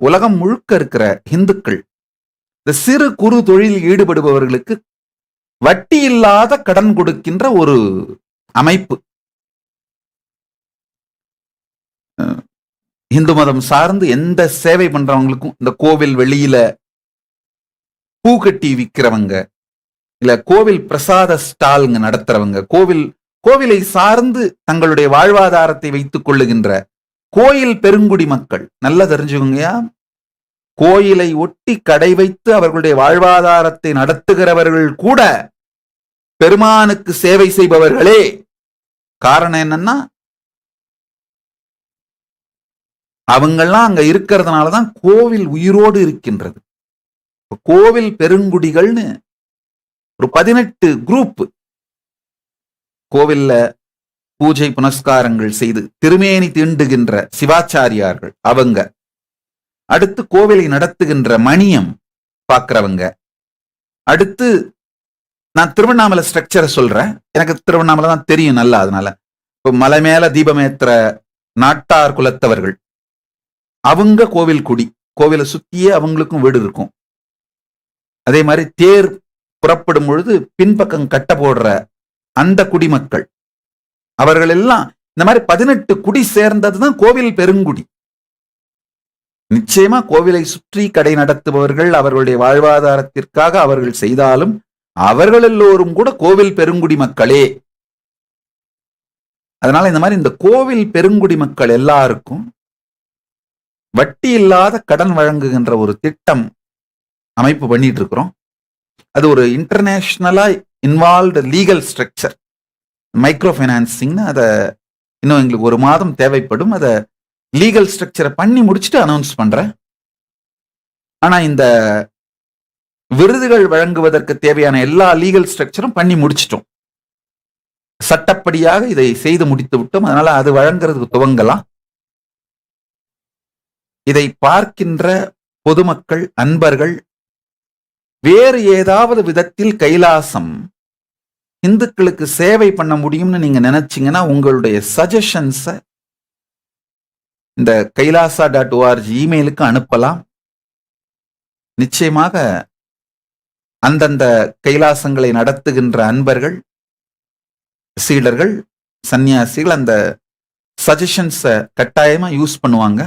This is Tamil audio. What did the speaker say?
உலகம் முழுக்க இருக்கிற இந்துக்கள் இந்த சிறு குறு தொழிலில் ஈடுபடுபவர்களுக்கு வட்டி இல்லாத கடன் கொடுக்கின்ற ஒரு அமைப்பு. இந்து மதம் சார்ந்து எந்த சேவை பண்றவங்களுக்கும், இந்த கோவில் வெளியில பூ கட்டி விற்கிறவங்க, இல்ல கோவில் பிரசாத ஸ்டால்ங்க நடத்துறவங்க, கோவிலை சார்ந்து தங்களுடைய வாழ்வாதாரத்தை வைத்துக் கொள்ளுகின்ற கோயில் பெருங்குடி மக்கள், நல்லா தெரிஞ்சுக்கோங்கயா, கோயிலை ஒட்டி கடை வைத்து அவர்களுடைய வாழ்வாதாரத்தை நடத்துகிறவர்கள் கூட பெருமானுக்கு சேவை செய்பவர்களே. காரணம் என்னன்னா, அவங்கெல்லாம் அங்க இருக்கிறதுனாலதான் கோவில் உயிரோடு இருக்கின்றது. கோவில் பெருங்குடிகள்னு ஒரு 18 குரூப் கோவில்ல பூஜை புனஸ்காரங்கள் செய்து திருமேனி தீண்டுகின்ற சிவாச்சாரியார்கள் அவங்க, அடுத்து கோவிலை நடத்துகின்ற மணியம் பார்க்கிறவங்க, அடுத்து நான் திருவண்ணாமலை ஸ்ட்ரக்சரை சொல்றேன், எனக்கு திருவண்ணாமலை தான் தெரியும் நல்லா, அதனால இப்போ மலை மேல தீபமேத்திர நாட்டார் குலத்தவர்கள், அவங்க கோவில் குடி, கோவிலை சுத்தியே அவங்களுக்கும் வீடு இருக்கும். அதே மாதிரி தேர் புறப்படும் பொழுது பின்பக்கம் கட்ட போடுற அந்த குடிமக்கள், அவர்கள் எல்லாம் இந்த மாதிரி 18 குடி சேர்ந்ததுதான் கோவில் பெருங்குடி. நிச்சயமா கோவிலை சுற்றி கடை நடத்துபவர்கள் அவர்களுடைய வாழ்வாதாரத்திற்காக அவர்கள் செய்தாலும் அவர்கள் எல்லோரும் கூட கோவில் பெருங்குடி மக்களே. அதனால இந்த மாதிரி இந்த கோவில் பெருங்குடி மக்கள் எல்லாருக்கும் வட்டி இல்லாத கடன் வழங்குகின்ற ஒரு திட்டம் அமைப்பு பண்ணிட்டு இருக்கிறோம். அது ஒரு இன்டர்நேஷனலா இன்வால்வ்டு லீகல் ஸ்ட்ரக்சர், மைக்ரோ ஃபைனான்சிங்னு. அதை இன்னும் எங்களுக்கு 1 மாதம் தேவைப்படும். அதை லீகல் ஸ்ட்ரக்சரை பண்ணி முடிச்சுட்டு அனௌன்ஸ் பண்றேன். ஆனா இந்த விருதுகள் வழங்குவதற்கு தேவையான எல்லா லீகல் ஸ்ட்ரக்சரும் பண்ணி முடிச்சிட்டோம். சட்டப்படியாக இதை செய்து முடித்து விட்டோம். அதனால அது வழங்குறதுக்கு துவங்கலாம். இதை பார்க்கின்ற பொதுமக்கள், அன்பர்கள், வேறு ஏதாவது விதத்தில் கைலாசம் இந்துக்களுக்கு சேவை பண்ண முடியும்னு நீங்க நினைச்சீங்கன்னா உங்களுடைய சஜஷன்ஸை இந்த kailasa.org இமெயிலுக்கு அனுப்பலாம். நிச்சயமாக அந்தந்த கைலாசங்களை நடத்துகின்ற அன்பர்கள், சீடர்கள், சன்னியாசிகள் அந்த சஜஷன்ஸை கட்டாயமா யூஸ் பண்ணுவாங்க.